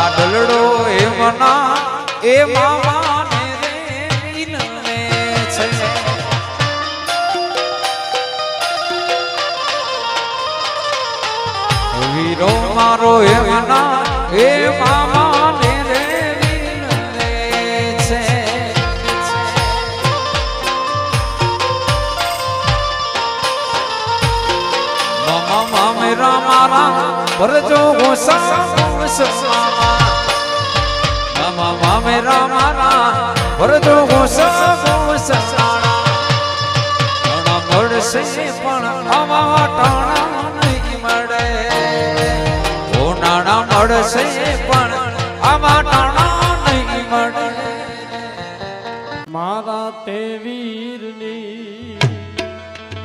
લાડલડો એ મના એ મામાને રે વિનવે છે વીરો મારો એ મના એ મામાને રે વિનવે છે મામા મેરા મારા ભરજો ગોસા મામા મેરા મારા ભરજો ગોસા ગોસાણા મળશે પણ આવા ટાણા નહીં મળે ઓ નાણા મળશે પણ આવા ટાણા નહીં મળે મારા તેવી